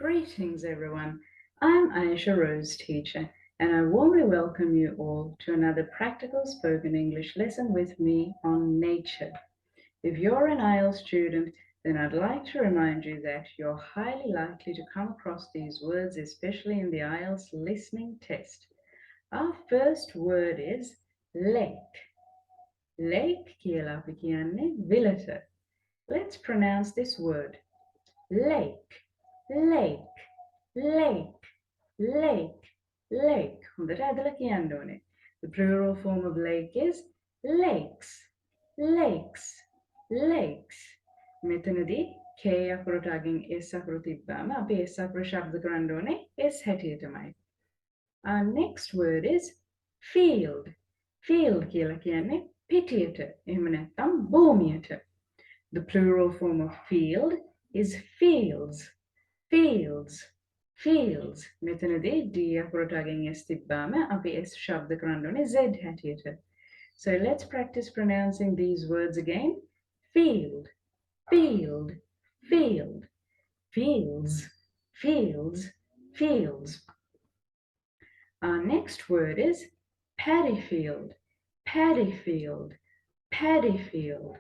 Greetings everyone, I'm Ayesha Rose teacher and I warmly welcome you all to another practical spoken English lesson with me on nature. If you're an IELTS student, then I'd like to remind you that you're highly likely to come across these words, especially in the IELTS listening test. Our first word is lake. Lake කියලා අපි කියන්නේ විලට. Let's pronounce this word. Lake, lake, lake, lake, lake. හොඳට ඇදලා කියන්න ඕනේ. The plural form of lake is lakes, lakes, lakes. මෙතනදී K අකුරට අගින් S අකුර තිබ්බාම අපි S අකුර ශබ්ද කරන්න ඕනේ S හැටියටමයි. Our next word is field. Field කියලා කියන්නේ පිටියට. එහෙම නැත්නම් භූමියට. The plural form of field is fields. Fields. Fields. මෙතනදී D අකුරට අගින් S තිබ්බාම අපි S ශබ්ද කරන්න ඕනේ Z හැටියට. So let's practice pronouncing these words again. Field. Field. Field. Fields. Fields. Fields. Our next word is paddy field. Paddy field. Paddy field.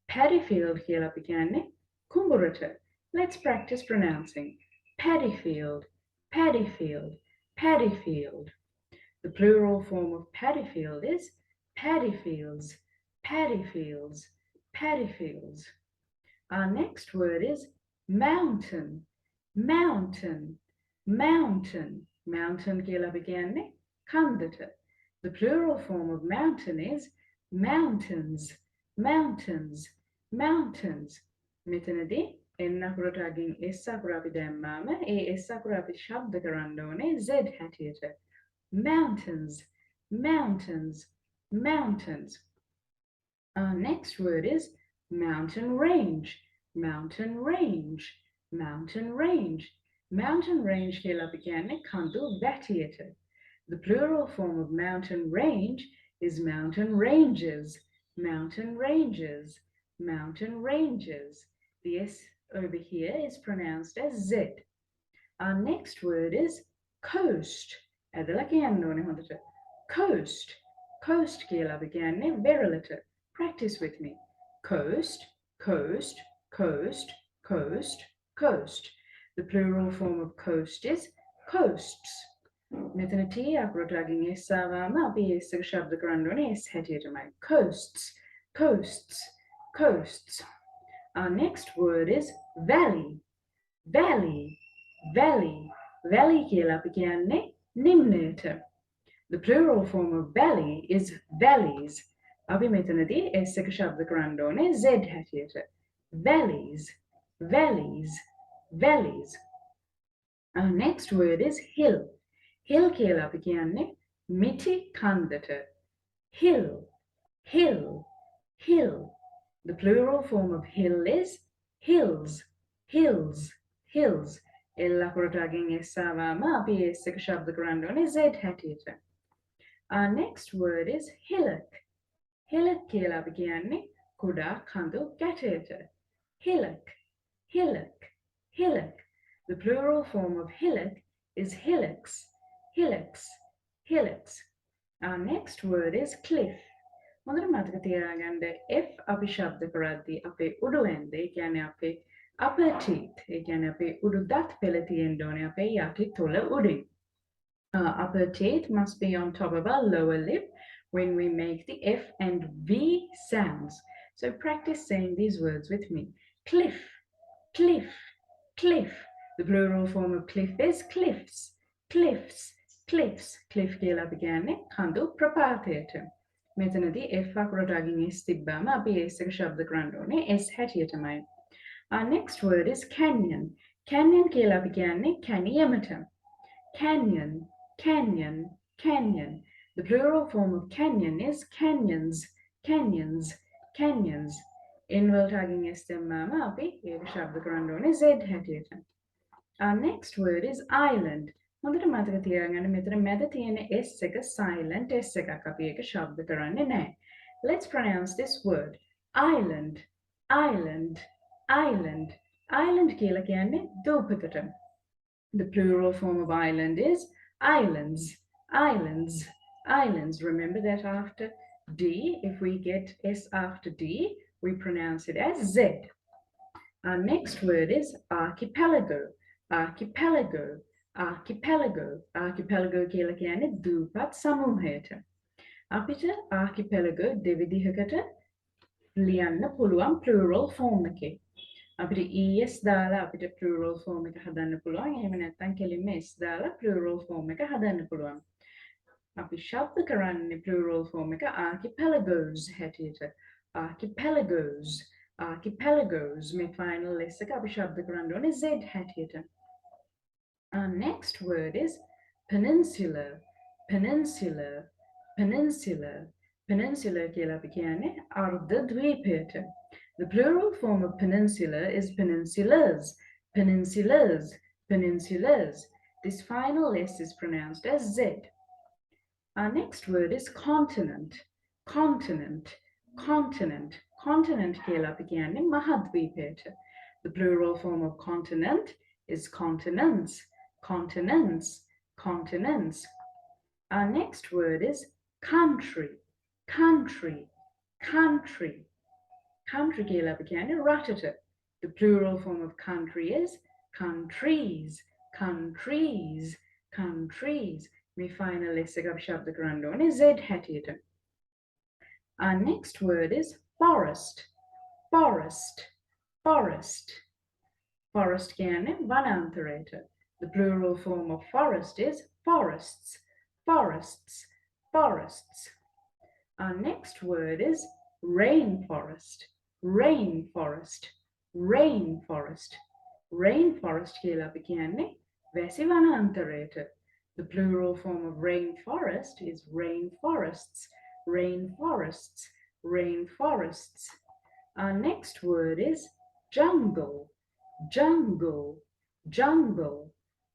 Paddy field කියලා අපි කියන්නේ කුඹුරට. Let's practice pronouncing. Paddy field. Paddy field. Paddy field. The plural form of paddy field is paddy fields. Paddy fields. Paddy fields. Our next word is mountain. Mountain. Mountain. Mountain කියලා අපි කියන්නේ කන්දට. The plural form of mountain is mountains. Mountains. Mountains. මෙතනදී N අකුරට අගින් S අකුර අපි දැම්මාම ඒ S අකුර අපි ශබ්ද කරන්න ඕනේ Z හැටියට. Mountains. Mountains. Mountains. Our next word is mountain range. Mountain range. Mountain range. Mountain range කියලා අපි කියන්නේ කඳු වැටියට. The plural form of mountain range is mountain ranges. Mountain ranges. Mountain ranges. The S over here is pronounced as Z. Our next word is coast. ඇදලා කියන්න ඕනේ හොඳට. Coast. Coast කියලා අපි කියන්නේ වෙරළට. Practice with me. Coast, coast, coast, coast, coast. The plural form of coast is coasts. මෙතන T අකුරට අගින් S ආවම අපි S එක ශබ්ද කරන්න ඕනේ S හැටියටමයි. Coasts, coasts, coasts. Our next word is valley. Valley, valley, valley කියලා අපි කියන්නේ නිම්නයට. The plural form of valley is valleyz. අපි මෙතනදී S එක ශබ්ද කරන්න ඕනේ Z හැටියට. Valleyz, valleyz, valleys. Our next word is hill. Hill කියලා අපි කියන්නේ මිටි කන්දට. Hill, hill, hill. The plural form of hill is hills, hills, hills. L අකුරට අගින් S ආවම අපි S එක ශබ්ද කරන්න ඕනේ Z හැටියට. Our next word is hillock. Hillock කියලා අපි කියන්නේ කුඩා කඳු ගැටයට. Hillock, hillock, hillock. The plural form of hillock is hillocks, hillocks, hillocks. Our next word is cliff. හොඳට මතක තියාගන්න F අපි ශබ්ද කරද්දී අපේ උඩු ඇඳ ඒ කියන්නේ අපේ upper teeth ඒ කියන්නේ අපේ උඩු දත් පෙළ තියෙන්න ඕනේ අපේ යටි තොල උඩින්. Upper teeth must be on top of our lower lip when we make the F and V sounds. So practice saying these words with me. Cliff, cliff, cliff. The plural form of cliff is cliffs, cliffs, cliffs. Cliff කියලා අපි කියන්නේ කඳු ප්‍රපාතයට. මෙතනදී F අකුරට අගින් S තිබ්බාම අපි S එක ශබ්ද කරන්න ඕනේ S හැටියටමයි. Our next word is canyon. Canyon කියලා අපි කියන්නේ කැණියමට. Canyon, canyon, canyon. The plural form of canyon is canyonz, canyons, canyons. N වලට අගින් S දැම්මාම අපි ඒක ශබ්ද කරන්න ඕනේ Z හැටියට. Our next word is island. හොඳට මතක තියාගන්න මෙතන මැද තියෙන S එක silent S එකක් අපි ඒක ශබ්ද කරන්නේ නැහැ. Let's pronounce this word. Island, island, island. Island කියලා කියන්නේ දූපතට. The plural form of island is islands, islands, islands. Remember that after D, if we get S after D, we pronounce it as Z. Our next word is archipelago, archipelago, archipelago. Archipelago කියලා කියන්නේ දූපත් සමූහයට. අපිට archipelago දෙවිදිහකට ලියන්න පුළුවන් plural form එකේ. අපිට es දාලා අපිට plural form එක හදන්න පුළුවන්. එහෙම නැත්නම් කෙලින්ම s දාලා plural form එක හදන්න පුළුවන්. අපි ශබ්ද කරන්නේ plural form එක archipelagos හැටියට. Archipelagos, archipelagos. මේ final list එක අපි ශබ්ද කරන්න ඕනේ z හැටියට. Our next word is peninsula, peninsula, peninsula. Peninsula කියලා අපි කියන්නේ අර්ධ ද්වීපයට. The plural form of peninsula is peninsulas, peninsulas, peninsulas. This final S is pronounced as Z. Our next word is continent, continent, continent. Continent කියලා අපි කියන්නේ මහද්වීපයට. The plural form of continent is continents, continents, continents. Our next word is country, country, country. Country කියලා අපි කියන්නේ රටට. The plural form of country is countries, countries, countries. මේ final S එක අපි ශබ්ද කරන්න ඕනේ Z හැටියට. Our next word is forest, forest, forest. Forest කියන්නේ වනාන්තරයට. The plural form of forest is forests, forests, forests. Our next word is rainforest, rainforest, rainforest. Rainforest කියලා අපි කියන්නේ වැසි වනාන්තරයට. The plural form of rainforest is rainforests, rainforests, rainforests. Our next word is jungle, jungle, jungle.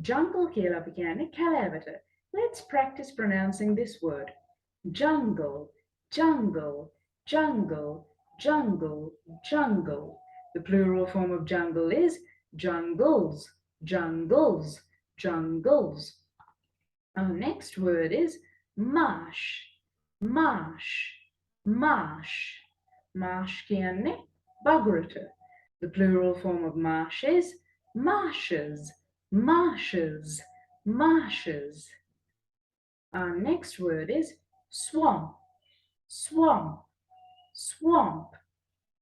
Jungle කියලා අපි කියන්නේ කැලෑවට. Let's practice pronouncing this word. Jungle, jungle, jungle, jungle, jungle. The plural form of jungle is jungles, jungles, jungles. Our next word is marsh, marsh, marsh. Marsh කියන්නේ බගුරට. The plural form of marsh is marshes, marshes, marshes. Our next word is swamp, swamp, swamp.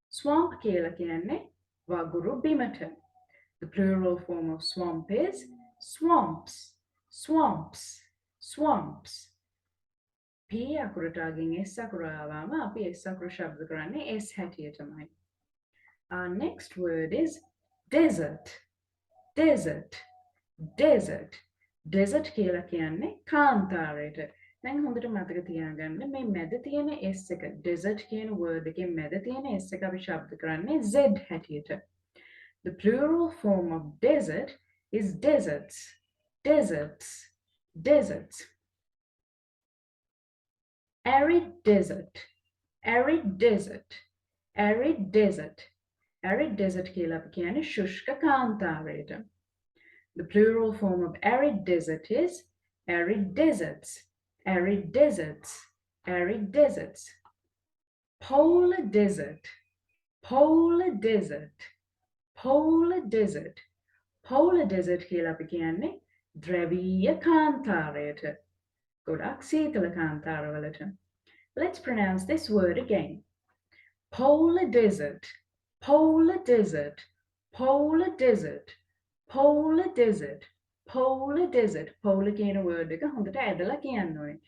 Swamp කියලා කියන්නේ වගුරු බිමට. The plural form of swamp is swamps, swamps, swamps. P අකුරට අගින් S අකුර ආවම අපි S අකුර ශබ්ද කරන්නේ S හැටියටමයි. Our next word is desert, desert, desert. Desert කියලා කියන්නේ කාන්තාරයට. දැන් හොඳට මතක තියාගන්න මේ මැද තියෙන S එක desert කියන word එකේ මැද තියෙන S එක අපි ශබ්ද කරන්නේ Z හැටියට. The plural form of desert is deserts, deserts, deserts. Arid desert, arid desert, arid desert. Arid desert කියලා අපි කියන්නේ ශුෂ්ක කාන්තාරයට. The plural form of arid desert is arid deserts, arid deserts, arid deserts. Polar desert, polar desert, polar desert. Polar desert කියලා අපි කියන්නේ ද්‍රවීය කාන්තාරයට. ගොඩක් සීතල කාන්තාරවලට. Let's pronounce this word again. Polar desert, polar desert, polar desert, polar desert, polar desert. Polar කියන word එක හොඳට ඇදලා කියන්න ඕනේ.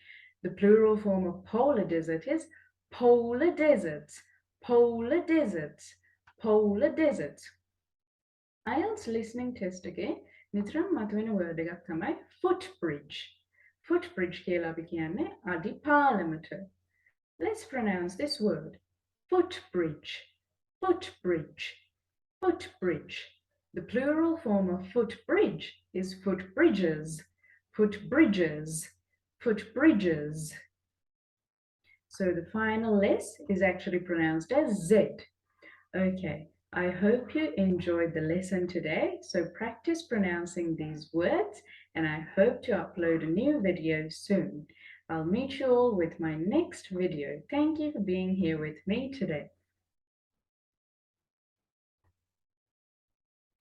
The plural form of polar desert is polar deserts, polar deserts, polar deserts. IELTS listening test එකේ නිතරම මතුවෙන word එකක් තමයි footbridge. Footbridge කියලා අපි කියන්නේ අඩි පාලමට. Let's pronounce this word. Footbridge, footbridge, footbridge. The plural form of footbridge is footbridges, footbridges, footbridges. So the final S is actually pronounced as Z. Okay, I hope you enjoyed the lesson today. So practice pronouncing these words, and I hope to upload a new video soon. I'll meet you all with my next video. Thank you for being here with me today.